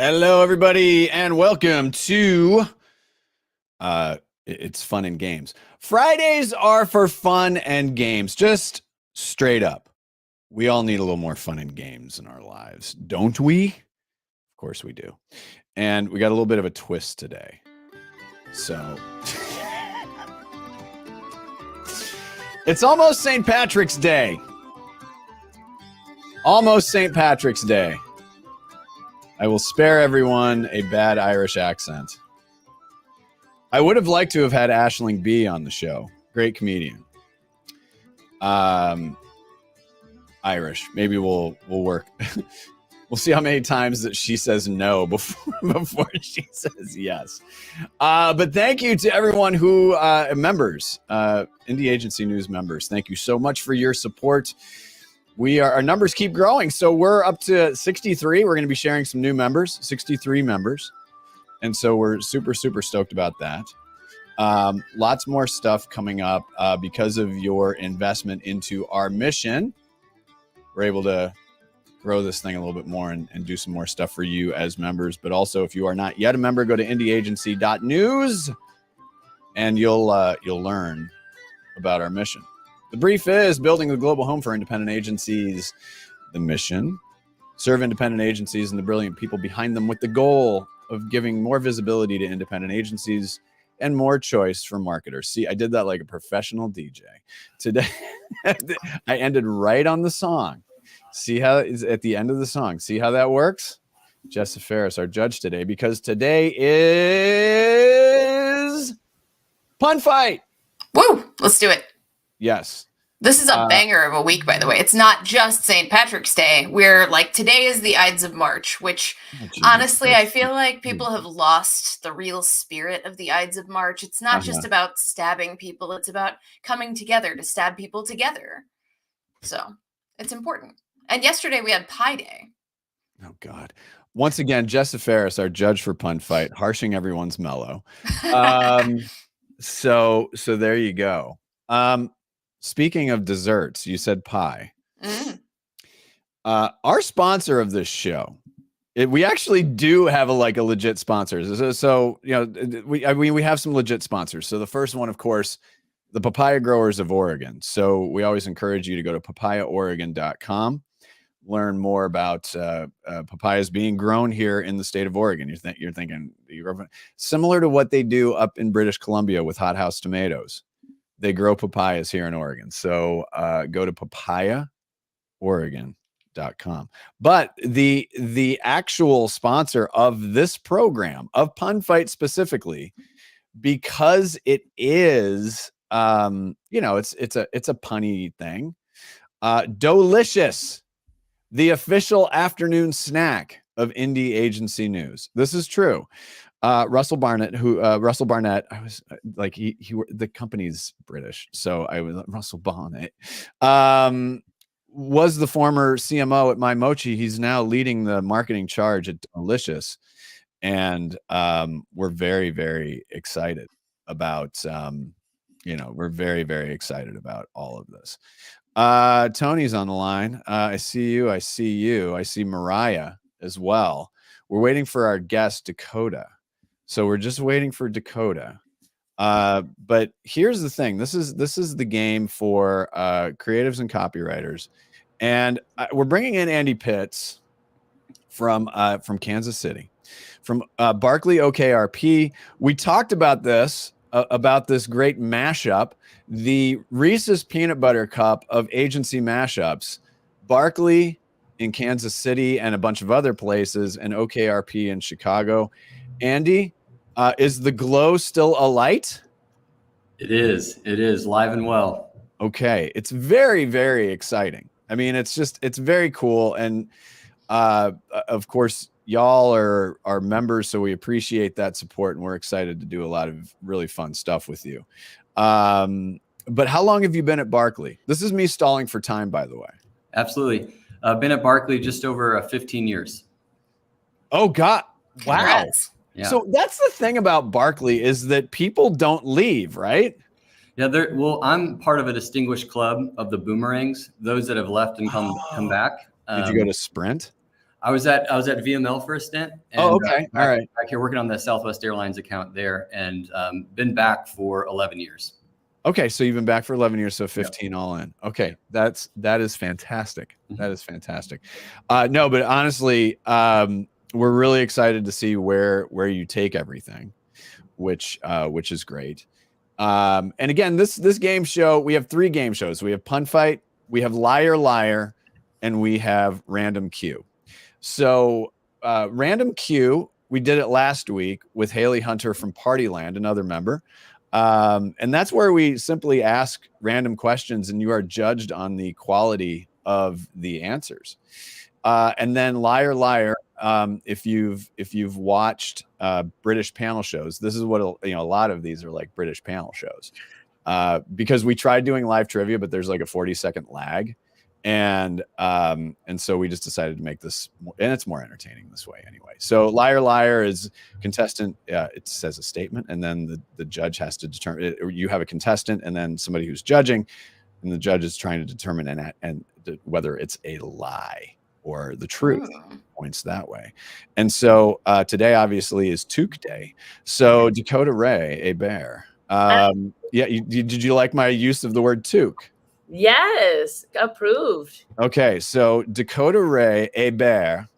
Hello, everybody, and welcome to It's Fun and Games. Fridays are for fun and games, just straight up. We all need a little more fun and games in our lives, don't we? Of course we do. And we got a little bit of a twist today. So it's almost St. Patrick's Day. Almost St. Patrick's Day. I will spare everyone a bad Irish accent. I would have liked to have had Aisling Bea on the show. Great comedian. Irish. Maybe we'll work. We'll see how many times that she says no before she says yes. But thank you to everyone who members, Indie Agency News members. Thank you so much for your support. Our numbers keep growing. So we're up to 63. We're going to be sharing some new members, 63 members. And so we're super, super stoked about that. Lots more stuff coming up because of your investment into our mission. We're able to grow this thing a little bit more and do some more stuff for you as members. But also, if you are not yet a member, go to indieagency.news and you'll learn about our mission. The brief is building the global home for independent agencies. The mission: serve independent agencies and the brilliant people behind them with the goal of giving more visibility to independent agencies and more choice for marketers. See, I did that like a professional DJ. Today, I ended right on the song. See how it's at the end of the song. See how that works? Jessa Ferris, our judge today, because today is Pun Fight. Woo! Let's do it. Yes. This is a banger of a week, by the way. It's not just St. Patrick's Day. We're like, today is the Ides of March, which honestly, I feel like people have lost the real spirit of the Ides of March. It's not just about stabbing people. It's about coming together to stab people together. So it's important. And yesterday we had Pie Day. Oh, God. Once again, Jessa Ferris, our judge for Pun Fight, harshing everyone's mellow. So there you go. Speaking of desserts, you said pie. Our sponsor of this show, we actually do have a legit sponsor. So we have some legit sponsors. So the first one, of course, the Papaya Growers of Oregon. So we always encourage you to go to papayaoregon.com, learn more about papayas being grown here in the state of Oregon. You're thinking similar to what they do up in British Columbia with hothouse tomatoes. They grow papayas here in Oregon. So go to papayaoregon.com. But the actual sponsor of this program, of Pun Fight specifically, because it is, it's a punny thing. Dolicious, the official afternoon snack of Indie Agency News. This is true. Russell Barnett, I was like, the company's British, so I was Russell Barnett, was the former CMO at My Mochi. He's now leading the marketing charge at Delicious, and we're very, very excited about, we're very, very excited about all of this. Tony's on the line. I see you. I see Mariah as well. We're waiting for our guest, Dakota. So we're just waiting for Dakota. But here's the thing. This is the game for creatives and copywriters. And we're bringing in Andy Pitts from Kansas City, from Barkley OKRP. We talked about this great mashup, the Reese's Peanut Butter Cup of agency mashups, Barkley in Kansas City and a bunch of other places, and OKRP in Chicago. Andy, is the glow still alight? It is live and well. Okay. It's very, very exciting. I mean, it's very cool. And of course, y'all are members, so we appreciate that support, and we're excited to do a lot of really fun stuff with you. But how long have you been at Barkley? This is me stalling for time, by the way. Absolutely. I've been at Barkley just over 15 years. Oh, God. Wow. Congrats. Yeah. So that's the thing about Barkley, is that people don't leave, right? Yeah. I'm part of a distinguished club of the boomerangs, those that have left and come back. Did you go to Sprint? I was at VML for a stint. And, Oh, okay. All right. Back here working on the Southwest Airlines account there, and been back for 11 years. Okay, so you've been back for 11 years, so 15 all in. Okay, that is fantastic. That is fantastic. No, but honestly, we're really excited to see where you take everything, which is great. And again, this game show, we have 3 game shows. We have Pun Fight, we have Liar Liar, and we have Random Q. So Random Q, we did it last week with Haley Hunter from Partyland, another member. And that's where we simply ask random questions and you are judged on the quality of the answers. And then Liar Liar, if you've watched British panel shows, this is what a lot of these are like British panel shows. Because we tried doing live trivia, but there's like a 40-second lag. And so we just decided to make this, and it's more entertaining this way anyway. So Liar Liar is contestant. It says a statement, and then the judge has to determine it, or you have a contestant and then somebody who's judging, and the judge is trying to determine whether it's a lie or the truth. Points that way. And so today obviously is Toque Day. So Dakota Ray, a bear. Did you like my use of the word toque? Yes, approved. Okay, so Dakota Ray, a bear,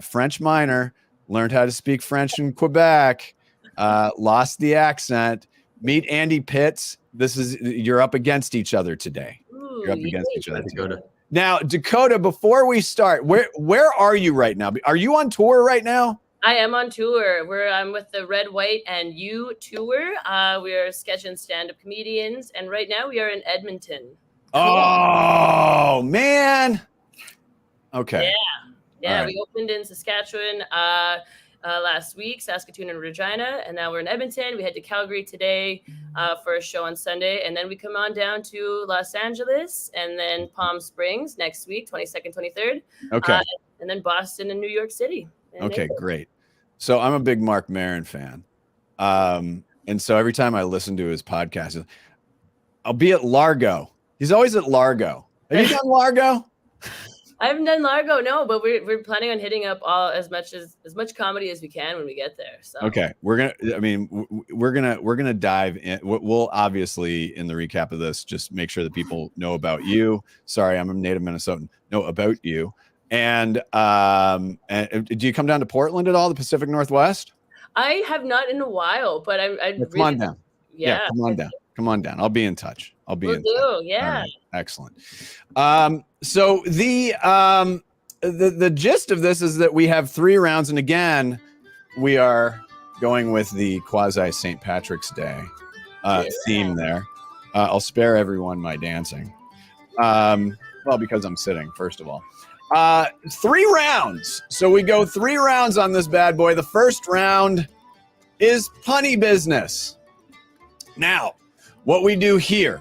French minor, learned how to speak French in Quebec, lost the accent. Meet Andy Pitts. You're up against each other today. You're up against each other, Dakota. Now, Dakota, before we start, where are you right now? Are you on tour right now? I am on tour. I'm with the Red, White, and You tour. We are sketch and stand-up comedians, and right now we are in Edmonton. Oh, man. Okay. Yeah. Right. We opened in Saskatchewan last week, Saskatoon and Regina, and now we're in Edmonton. We head to Calgary today for a show on Sunday, and then we come on down to Los Angeles, and then Palm Springs next week, 22nd, 23rd. Okay. And then Boston and New York City. Okay, great. So I'm a big Mark Maron fan. And so every time I listen to his podcast, I'll be at Largo. He's always at Largo. Have you done Largo? I haven't done Largo, no, but we're planning on hitting up as much comedy as we can when we get there. So okay, we're gonna dive in. We'll obviously in the recap of this just make sure that people know about you. Sorry, I'm a native Minnesotan. Know about you. And do you come down to Portland at all, the Pacific Northwest? I have not in a while, but come on down. Yeah, come on down. Come on down. I'll be in touch. Will do. Yeah. Right. Excellent. So the gist of this is that we have 3 rounds, and again, we are going with the quasi St. Patrick's Day theme there. I'll spare everyone my dancing. Well, because I'm sitting, first of all. 3 rounds. So we go 3 rounds on this bad boy. The first round is punny business. Now, what we do here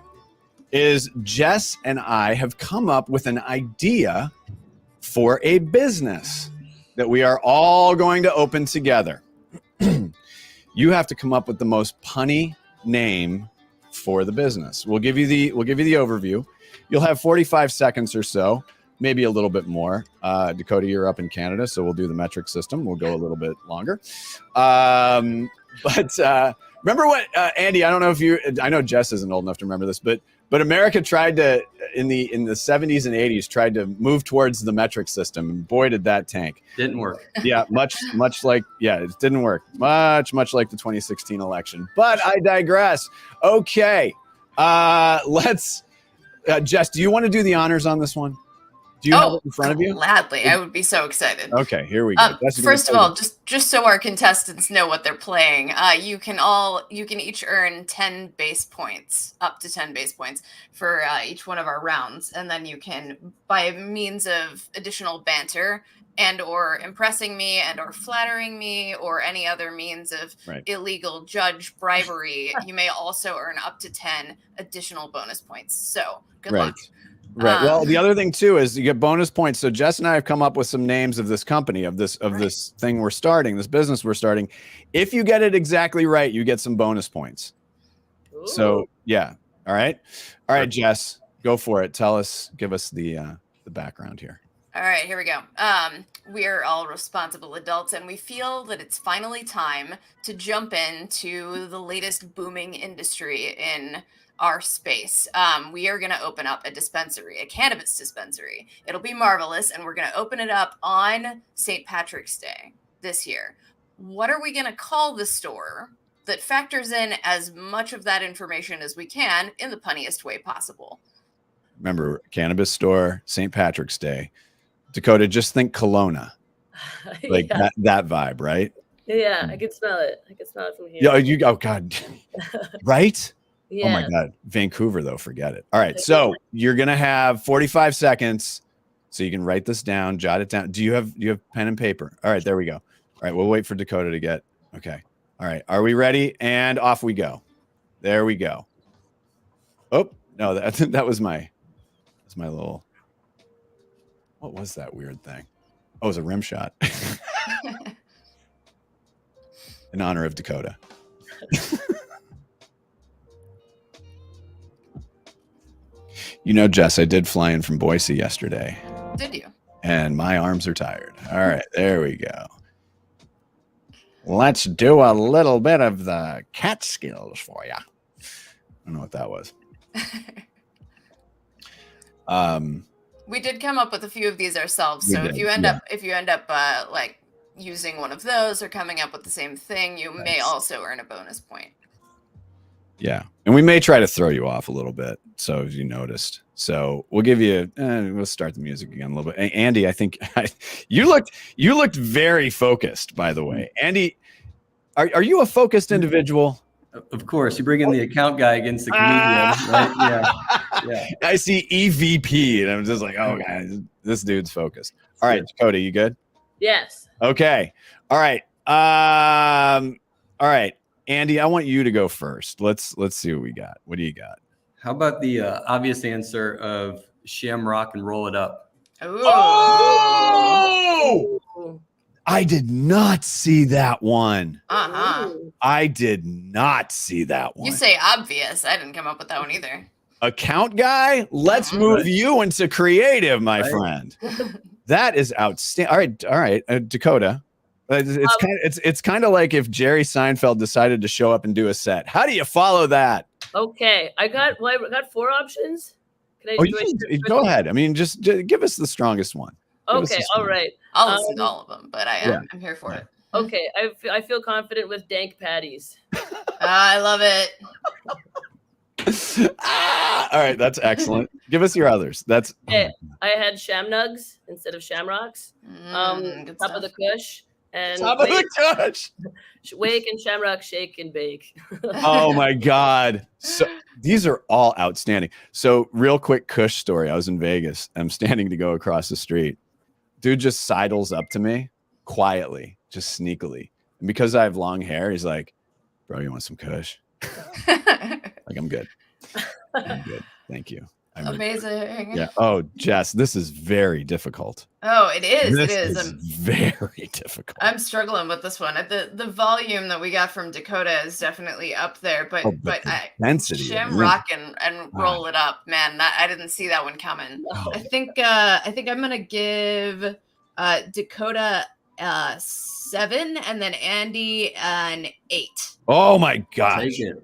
is Jess and I have come up with an idea for a business that we are all going to open together. You have to come up with the most punny name for the business. We'll give you the overview. You'll have 45 seconds or so, maybe a little bit more. Dakota, you're up in Canada, so we'll do the metric system. We'll go a little bit longer. But remember what, Andy, I don't know if I know Jess isn't old enough to remember this, but America tried to, in the 70s and 80s, tried to move towards the metric system. And boy, did that tank. Didn't work. Yeah, much like, it didn't work. Much like the 2016 election. But I digress. Okay. Let's, Jess, do you want to do the honors on this one? Do you have it in front of you? Gladly. I would be so excited. Okay, here we go. First of all, just so our contestants know what they're playing, you can each earn 10 base points, up to 10 base points for each one of our rounds, and then you can, by means of additional banter and or impressing me and or flattering me or any other means of illegal judge bribery, you may also earn up to 10 additional bonus points. So good luck. Right. Well, the other thing too is you get bonus points. So Jess and I have come up with some names of this company, of this thing we're starting, this business we're starting. If you get it exactly right, you get some bonus points. Ooh. So yeah. All right, Jess, go for it. Give us the background here. All right, here we go. We are all responsible adults, and we feel that it's finally time to jump into the latest booming industry in our space. We are going to open up a dispensary, a cannabis dispensary. It'll be marvelous, and we're going to open it up on St. Patrick's Day this year. What are we going to call the store that factors in as much of that information as we can in the punniest way possible? Remember, cannabis store, St. Patrick's Day. Dakota, just think Kelowna. Like yeah. that vibe, right? Yeah, I can smell it. I can smell it from here. Yeah, oh God. Right? Yeah. Oh my God. Vancouver, though, forget it. All right. So you're gonna have 45 seconds. So you can write this down, jot it down. Do you have pen and paper? All right, there we go. All right, we'll wait for Dakota to get okay. All right, are we ready? And off we go. There we go. Oh, no, that was my little. What was that weird thing? Oh, it was a rim shot. In honor of Dakota. You know, Jess, I did fly in from Boise yesterday. Did you? And my arms are tired. All right, there we go. Let's do a little bit of the cat skills for you. I don't know what that was. We did come up with a few of these ourselves. So if you end up like using one of those or coming up with the same thing, you may also earn a bonus point. Yeah. And we may try to throw you off a little bit. So if you noticed, so we'll give you, we'll start the music again a little bit. Andy, I think you looked very focused, by the way. Andy, are you a focused individual? Of course, you bring in the account guy against the comedian, right? Yeah. I see EVP, and I'm just like, oh, guys, this dude's focused. All right, Dakota, you good? Yes. Okay. All right. All right, Andy, I want you to go first. Let's see what we got. What do you got? How about the obvious answer of Shamrock and Roll It Up? Ooh. Oh! I did not see that one. I did not see that one. You say obvious. I didn't come up with that one either. Account guy, let's move you into creative, my friend. That is outstanding. All right, Dakota. It's kind of like if Jerry Seinfeld decided to show up and do a set. How do you follow that? Okay, I got 4 options. Can I go ahead. I mean, just give us the strongest one. Okay, all right. I'll listen to all of them, but I'm here for it. Okay, I feel confident with dank patties. I love it. All right, that's excellent. Give us your others. That's I had sham nugs instead of shamrocks. Top of the Kush and top of the Kush. Wake and Shamrock shake and bake. Oh my God! So these are all outstanding. So real quick Kush story. I was in Vegas. I'm standing to go across the street. Dude just sidles up to me quietly, just sneakily, and because I have long hair, he's like, "Bro, you want some Kush?" Like, I'm good. I'm good. Thank you. Amazing. Yeah. Oh, Jess, this is very difficult. Oh, it is. It is very difficult. I'm struggling with this one. The volume that we got from Dakota is definitely up there, but Shamrock and Roll It Up, man. I didn't see that one coming. Oh. I think I'm gonna give Dakota 7 and then Andy an 8. Oh my gosh. Take it.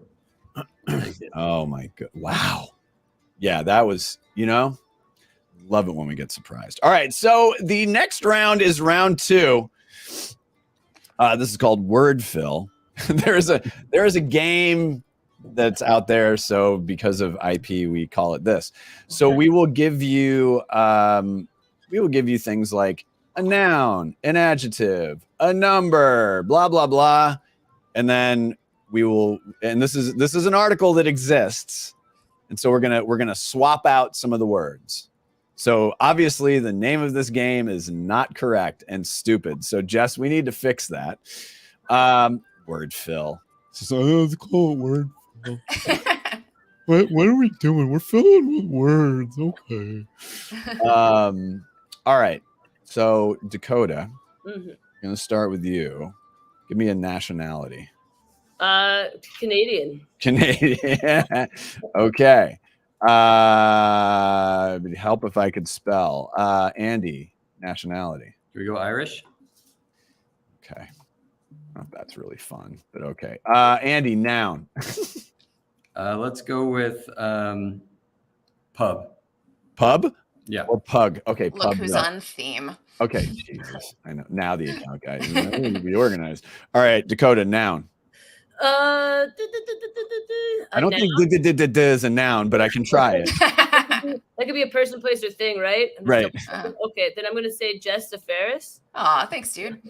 Oh my God. Wow. Yeah, that was, love it when we get surprised. All right. So the next round is round 2. This is called Word Fill. There is a game that's out there. So because of IP, we call it this. So we will give you things like a noun, an adjective, a number, blah, blah, blah. And then we will, and this is an article that exists. And so we're gonna swap out some of the words. So obviously the name of this game is not correct and stupid. So Jess, we need to fix that. Word fill. So let's call it word fill. What are we doing? We're filling with words. Okay. All right. So Dakota, I'm gonna start with you. Give me a nationality. Canadian. Okay. It'd help if I could spell. Andy, nationality. Here we go, Irish. Okay. Oh, that's really fun, but okay. Andy, noun. Let's go with pub. Pub Yeah. or pug? Okay, Look pub. who's no. on theme. Okay, Jesus. I know. Now the account guy. You know, we need to be organized. All right, Dakota, noun. I I don't think is a noun, but I can try it. that could be a person, place, or thing, right? Right. Okay, then I'm gonna say Jess DeFerris. Aw, thanks, dude.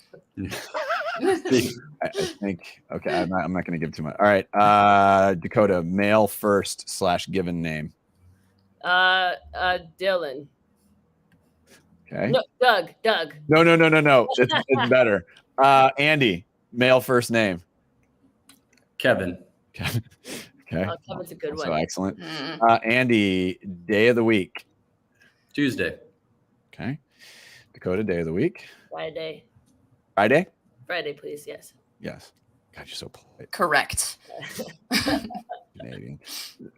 I think. Okay, I'm not going to give too much. All right, Dakota, male first / given name. Dylan. Okay. No, Doug. No. It's better. Andy, male first name. Kevin. Okay. Kevin's a good Also one. excellent. Mm. Andy, day of the week. Tuesday. Okay. Dakota, day of the week. Friday, Friday? please. Yes. Yes. God, you're so polite. Correct. Canadian.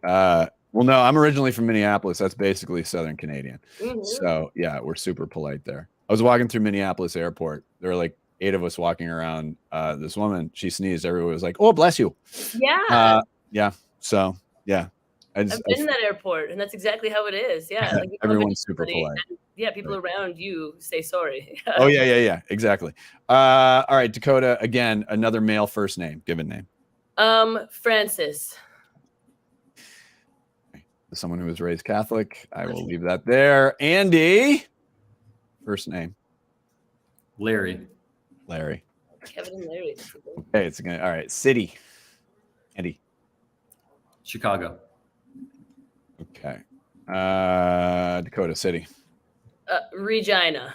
Well, no, I'm originally from Minneapolis. That's basically Southern Canadian. Mhm. So yeah, we're super polite there. I was walking through Minneapolis airport. There were like 8 of us walking around. This woman, she sneezed. Everyone was like, "Oh, bless you." Yeah. So yeah, I've been in that airport, and that's exactly how it is. Yeah. Like, you come up everyone's to super somebody, polite. and, yeah, people around you say sorry. Oh yeah, exactly. All right, Dakota. Again, another male first name, given name. Francis. Someone who was raised Catholic. I will leave that there. Andy, first name. Larry. Kevin and Larry. Okay, it's gonna. All right, city. Andy. Chicago. Okay. Dakota city. Regina.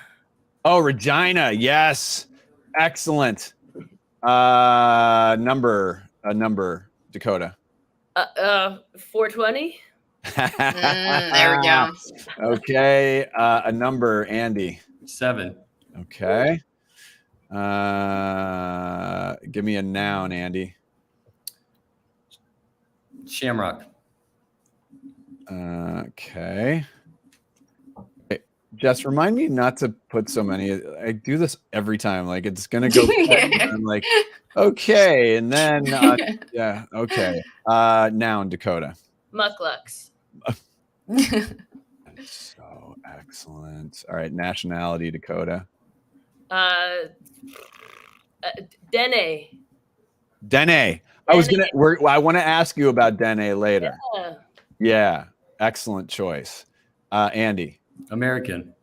Oh, Regina. Yes. Excellent. Number. Dakota. 420. There we go. Okay. A number. Andy. 7. Okay. Give me a noun, Andy. Shamrock. Okay. Hey, Jess, remind me not to put so many. I do this every time. Like it's gonna go. I'm like, okay, and then yeah, okay. Noun, Dakota. Mucklucks. So excellent. All right, nationality, Dakota. Dene. Dene. I want to ask you about Dene later. Yeah, excellent choice. Andy. American.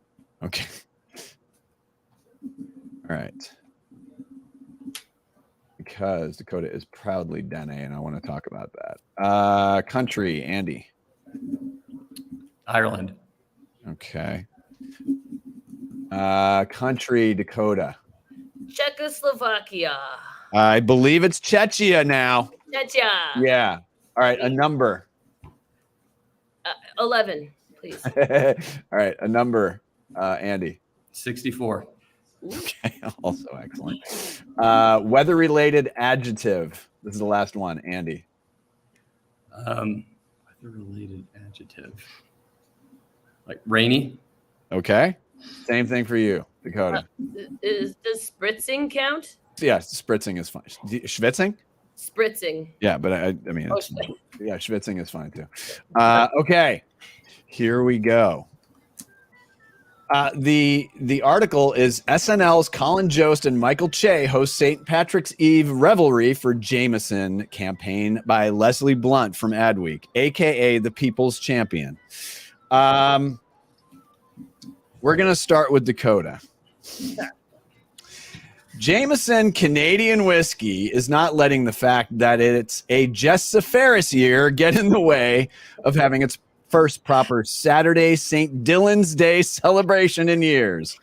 Okay. All right. Because Dakota is proudly Dene, and I want to talk about that. Country, Andy. Ireland. Okay. Country, Dakota. Czechoslovakia. I believe it's Czechia now. Czechia. Yeah. All right. A number. 11, please. All right. A number, Andy. 64. Okay. Also excellent. Weather-related adjective. This is the last one, Andy. Weather-related adjective. Like rainy. Okay. Same thing for you, Dakota. Does spritzing count? Yeah, spritzing is fine. Schwitzing? Spritzing. Yeah, but I mean, Oh, yeah, schwitzing is fine too. Okay, here we go. The article is SNL's Colin Jost and Michael Che host St. Patrick's Eve revelry for Jameson campaign by Leslie Blunt from Adweek, aka the People's Champion. We're gonna start with Dakota. Jameson Canadian whiskey is not letting the fact that it's a Jess Ferris year get in the way of having its first proper Saturday St. Dylan's Day celebration in years.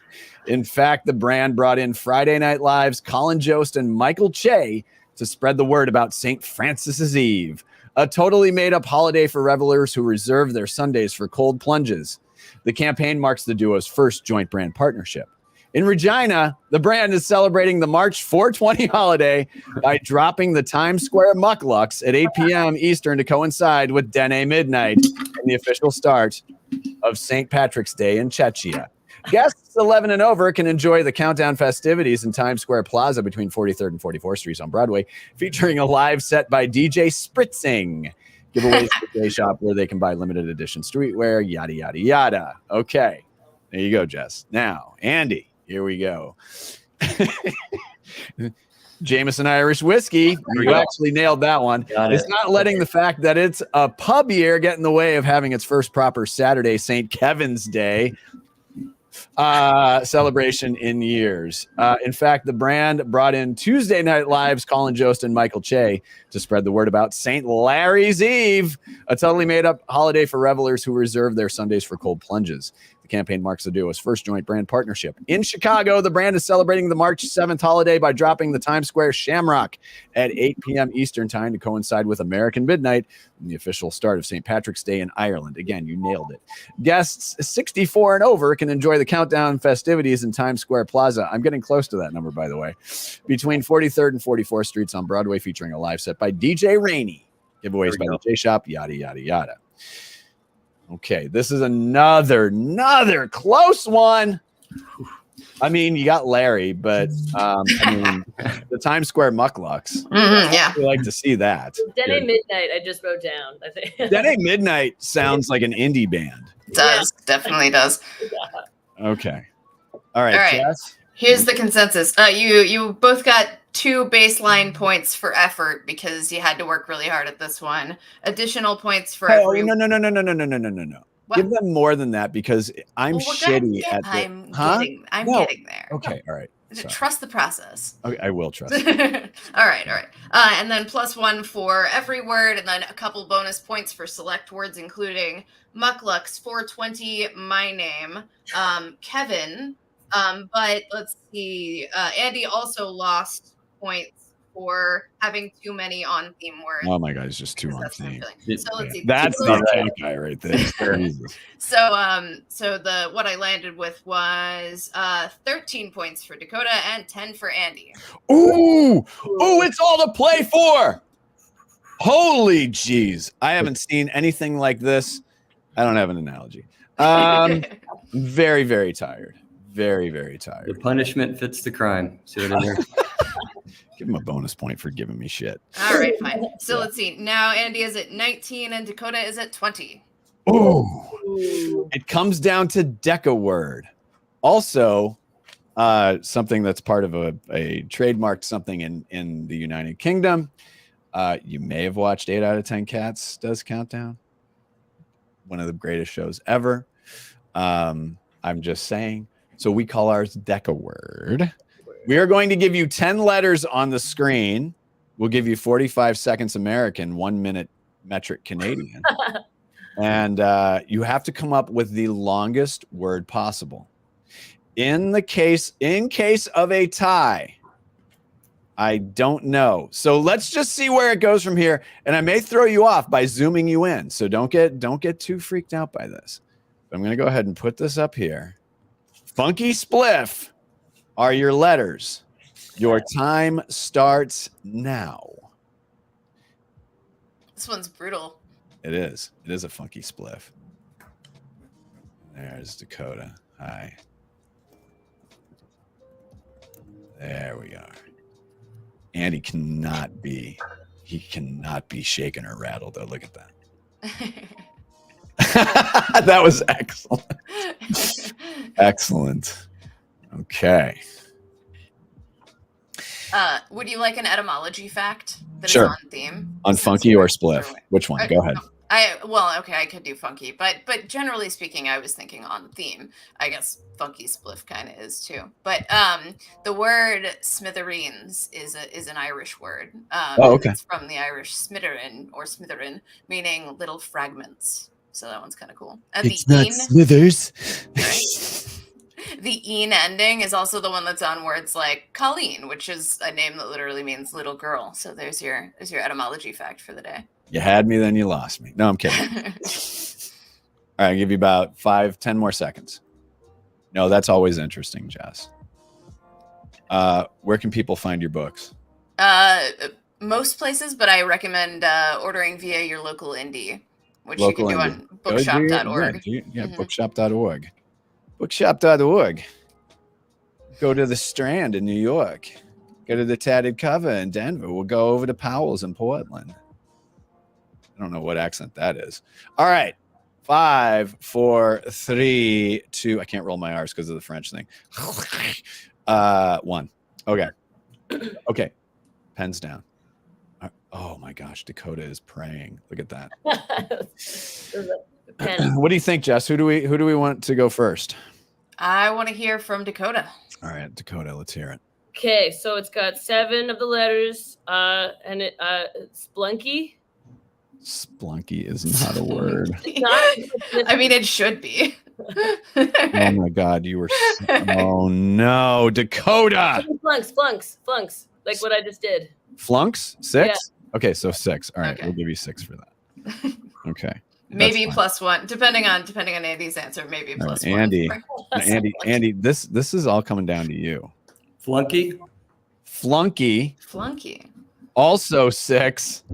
In fact, the brand brought in Friday Night Live's Colin Jost and Michael Che to spread the word about St. Francis's Eve, a totally made-up holiday for revelers who reserve their Sundays for cold plunges. The campaign marks the duo's first joint brand partnership. In Regina, the brand is celebrating the March 420 holiday by dropping the Times Square Mucklucks at 8 p.m. Eastern to coincide with Dene Midnight and the official start of St. Patrick's Day in Czechia. Guests 11 and over can enjoy the countdown festivities in Times Square Plaza between 43rd and 44th Streets on Broadway, featuring a live set by DJ Spritzing. Giveaways at the J Shop where they can buy limited edition streetwear, yada, yada, yada. Okay. There you go, Jess. Now, Andy, here we go. Jameson Irish Whiskey. You actually nailed that one. It's not letting the fact that it's a pub year get in the way of having its first proper Saturday, St. Kevin's Day celebration in years. In fact, the brand brought in Tuesday Night Live's Colin Jost and Michael Che to spread the word about St. Larry's Eve, a totally made-up holiday for revelers who reserve their Sundays for cold plunges. The campaign marks the duo's first joint brand partnership. In Chicago, the brand is celebrating the March 7th holiday by dropping the Times Square Shamrock at 8 p.m. Eastern Time to coincide with American Midnight, the official start of St. Patrick's Day in Ireland. Again, you nailed it. Guests 64 and over can enjoy the countdown festivities in Times Square Plaza. I'm getting close to that number, by the way. Between 43rd and 44th Streets on Broadway, featuring a live set by DJ Rainey. Giveaways by the J Shop, yada, yada, yada. Okay, this is another close one. I mean, you got Larry, but I mean, the Times Square Mucklucks. Yeah. We like to see that. Dene Midnight, I just wrote down. I think Dene Midnight sounds like an indie band. It does. Definitely does. Okay. All right. All right. Jess? Here's the consensus. You both got 2 baseline points for effort because you had to work really hard at this one. Additional points for every. No. What? Give them more than that because I'm shitty at I'm the. getting there. Okay. All right. Sorry. Trust the process. Okay, I will trust. all right. And then +1 for every word, and then a couple bonus points for select words, including Mucklux, 420, my name, Kevin. But let's see. Andy also lost points for having too many on theme words. Oh my God, it's just too on theme. So let's see. That's the count guy right there. Jesus. So what I landed with was 13 points for Dakota and 10 for Andy. Ooh, it's all to play for. Holy jeez. I haven't seen anything like this. I don't have an analogy. Very, very tired. Very, very tired. The punishment fits the crime. See what I mean? Give him a bonus point for giving me shit. All right, fine. So let's see. Now Andy is at 19 and Dakota is at 20. Ooh. It comes down to Deca word. Also, something that's part of a trademarked something in the United Kingdom. You may have watched 8 out of 10 Cats Does Countdown. One of the greatest shows ever. I'm just saying. So we call ours Deca word. We are going to give you 10 letters on the screen. We'll give you 45 seconds American, 1 minute metric Canadian. And you have to come up with the longest word possible. In case of a tie, I don't know. So let's just see where it goes from here. And I may throw you off by zooming you in. So don't get too freaked out by this. I'm going to go ahead and put this up here. Funky Spliff are your letters. Your time starts now. This one's brutal. It is. It is a funky spliff. There's Dakota. Hi. There we are. Andy cannot be shaken or rattled, though. Look at that. That was excellent. Excellent. Okay. Would you like an etymology fact that Sure. is on theme? On funky or spliff? Which one? Go ahead. I could do funky, but generally speaking, I was thinking on theme. I guess funky spliff kind of is too. But the word smithereens is an Irish word. Okay. It's from the Irish smitherin or smitherin, meaning little fragments. So that one's kind of cool. And It's not Smithers. Right? The "een" ending is also the one that's on words like Colleen, which is a name that literally means little girl. So there's your etymology fact for the day. You had me, then you lost me. No, I'm kidding. All right, I'll give you about 5-10 more seconds. No, that's always interesting, Jess. Where can people find your books? Most places, but I recommend ordering via your local indie, which Local you can do indie. on bookshop.org. Yeah, bookshop.org. Bookshop.org. Go to the Strand in New York. Go to the Tattered Cover in Denver. We'll go over to Powell's in Portland. I don't know what accent that is. All right. 5, 4, 3, 2. I can't roll my R's because of the French thing. 1. Okay. Okay. Pens down. Oh my gosh. Dakota is praying. Look at that. What do you think, Jess? Who do we want to go first? I want to hear from Dakota. All right, Dakota, let's hear it. Okay, so it's got 7 of the letters, and it's Splunky. Splunky is not a word. I mean, it should be. Oh my God, you were. Oh no, Dakota. Flunks, like what I just did. Flunks 6. Yeah. Okay, so 6. All right, Okay. we'll give you 6 for that. Okay. Maybe +1, depending on Andy's answer. Maybe All right, +1. Andy, this is all coming down to you. Flunky. Flunky, Flunky. also 6.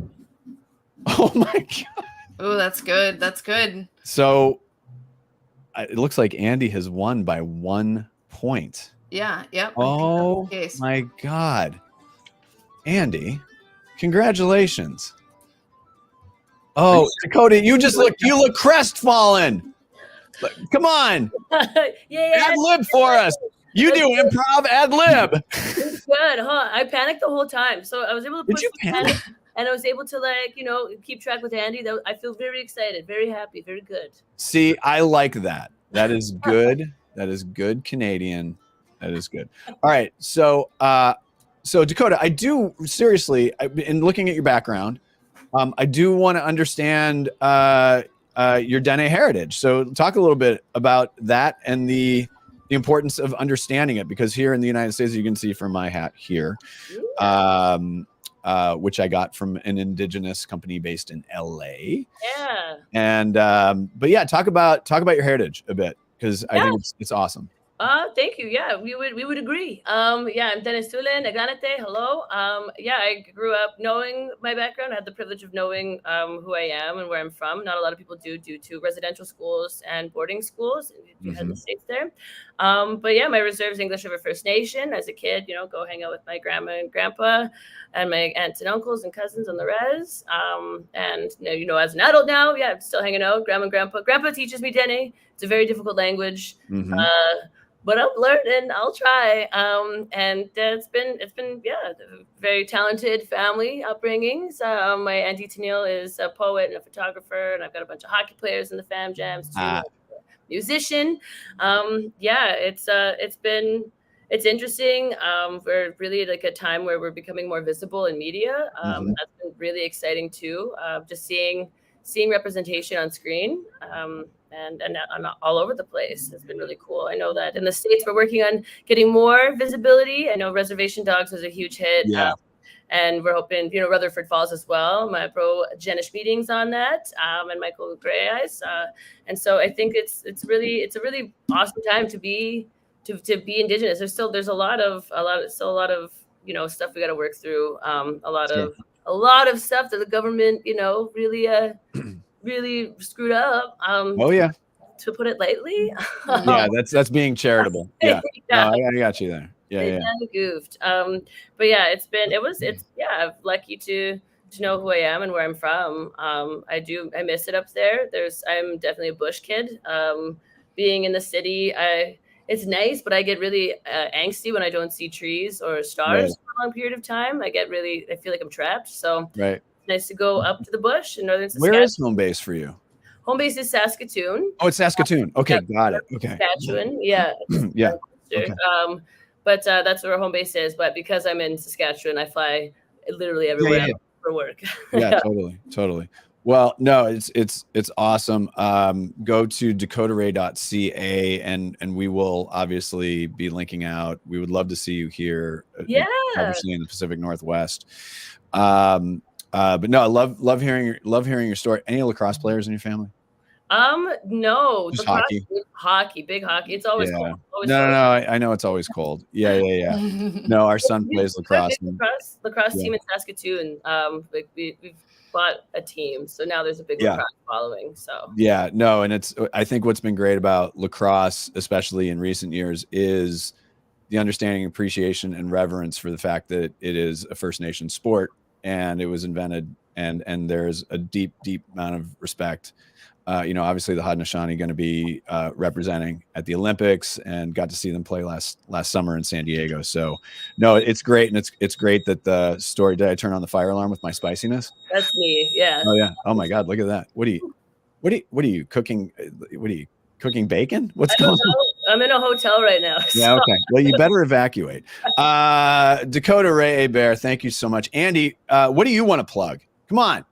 Oh my God. Oh, that's good. That's good. So it looks like Andy has won by 1 point. Yeah. Yep. Oh That's the case. my God. Andy, congratulations. Oh, Dakota, you look crestfallen. Come on. Yeah. Ad lib for us. You do improv ad lib. It's good, huh? I panicked the whole time, so I was able to Did push you the panic? and I was able to keep track with Andy. I feel very excited, very happy, very good. See, I like that. That is good. That is good Canadian. That is good. All right. So Dakota, I do seriously, in looking at your background, I do want to understand your Dene heritage. So talk a little bit about that and the importance of understanding it, because here in the United States, you can see from my hat here, which I got from an indigenous company based in LA. Yeah. And but yeah, talk about your heritage a bit, because I think it's awesome. Thank you. Yeah, we would agree. Yeah, I'm Dennis Tulin, Aganate. Hello. Yeah, I grew up knowing my background. I had the privilege of knowing who I am and where I'm from. Not a lot of people do, due to residential schools and boarding schools. You had the States there. But yeah, my reserves English River First Nation. As a kid, go hang out with my grandma and grandpa and my aunts and uncles and cousins on the res. And as an adult now, yeah, I'm still hanging out. Grandma and grandpa. Grandpa teaches me Dene. It's a very difficult language. But I'll learn and I'll try. And it's been a very talented family upbringings. My Auntie Tennille is a poet and a photographer, and I've got a bunch of hockey players in the fam jams too. Musician. It's interesting. We're really like a time where we're becoming more visible in media. That's been really exciting too. Just seeing representation on screen. And all over the place. It's been really cool. I know that in the States, we're working on getting more visibility. I know Reservation Dogs was a huge hit. Yeah. And we're hoping, Rutherford Falls as well. My bro Jenish meetings on that, and Michael Gray Eyes. And so I think it's a really awesome time to be Indigenous. There's a lot of stuff we got to work through. A lot of stuff that the government, really screwed up. To put it lightly. Yeah, that's being charitable. Yeah. No, I got you there. Yeah. Goofed. But yeah, I'm lucky to know who I am and where I'm from. I miss it up there. I'm definitely a bush kid. Being in the city, it's nice, but I get really angsty when I don't see trees or stars for a long period of time. I feel like I'm trapped. So right. Nice to go up to the bush in northern Saskatchewan. Where is home base for you? Home base is Saskatoon. Oh, it's Saskatoon. Okay, got it. Okay. Saskatchewan, yeah. Yeah. Okay. But that's where home base is. But because I'm in Saskatchewan, I fly literally everywhere for work. Yeah, totally. Well, no, it's awesome. Go to dakotaray.ca and we will obviously be linking out. We would love to see you here. Yeah. Obviously in the Pacific Northwest. But no, I love hearing your story. Any lacrosse players in your family? No, Just lacrosse, hockey? hockey, big hockey. It's always Yeah. cold. Always No, cold. I know it's always cold. Yeah. No, our son plays We have a lacrosse. big And, lacrosse yeah. team in Saskatoon. We've bought a team, so now there's a big Yeah. lacrosse following. So Yeah, no, and I think what's been great about lacrosse, especially in recent years, is the understanding, appreciation, and reverence for the fact that it is a First Nation sport and it was invented, and there's a deep amount of respect. Obviously the Haudenosaunee going to be representing at the Olympics, and got to see them play last summer in San Diego. So, no, it's great, and it's great that the story. Did I turn on the fire alarm with my spiciness? that's me. Yeah. Oh yeah. Oh my God, look at that. What are you cooking? What are you cooking? Bacon? What's I going don't on? know. I'm in a hotel right now. Yeah, so- okay. Well, you better evacuate. Dakota Ray Bear, thank you so much. Andy, what do you want to plug? Come on.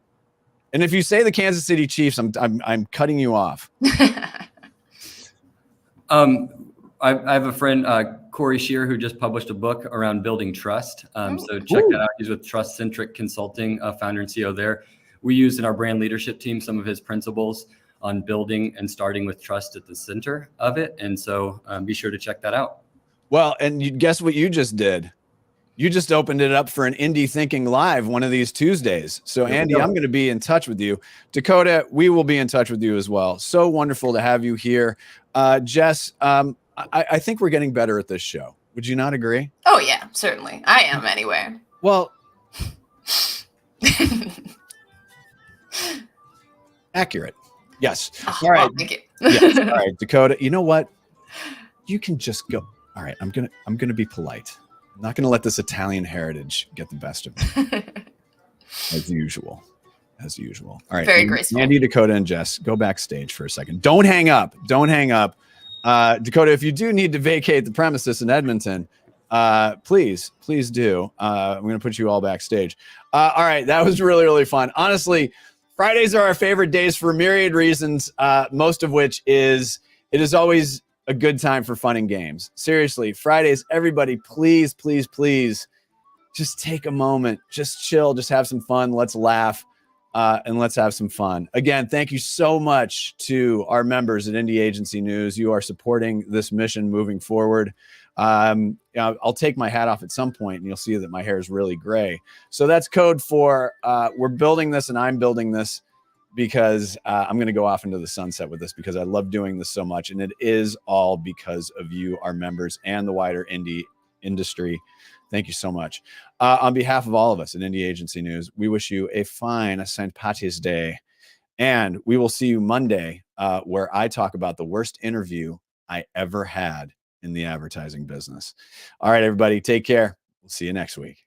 And if you say the Kansas City Chiefs, I'm cutting you off. I have a friend, Corey Shear, who just published a book around building trust. So check that out. He's with Trust Centric Consulting, founder and CEO there. We use in our brand leadership team some of his principles on building and starting with trust at the center of it. And so be sure to check that out. Well, and you guess what you just did? You just opened it up for an Indie Thinking Live one of these Tuesdays. So, Andy, I'm going to be in touch with you. Dakota, we will be in touch with you as well. So wonderful to have you here. Jess, I think we're getting better at this show. Would you not agree? Oh, yeah, certainly. I am anyway. Well, accurate. Yes. Oh, All right. well, thank you. Yes. All right, Dakota. You know what? You can just go. All right. I'm gonna be polite. I'm not gonna let this Italian heritage get the best of me. As usual. All right. Very graceful. Andy, Dakota, and Jess, go backstage for a second. Don't hang up. Dakota, if you do need to vacate the premises in Edmonton, please do. I'm going to put you all backstage. All right. That was really, really fun. Honestly, Fridays are our favorite days for a myriad reasons, most of which is it is always a good time for fun and games. Seriously, Fridays, everybody, please just take a moment, just chill, just have some fun. Let's laugh. And let's have some fun. Again, thank you so much to our members at Indie Agency News. You are supporting this mission moving forward. I'll take my hat off at some point, and you'll see that my hair is really gray. So that's code for we're building this, and I'm building this because I'm going to go off into the sunset with this because I love doing this so much. And it is all because of you, our members, and the wider indie industry. Thank you so much. On behalf of all of us at Indie Agency News, we wish you a fine St. Patrick's Day. And we will see you Monday, where I talk about the worst interview I ever had in the advertising business. All right, everybody, take care. We'll see you next week.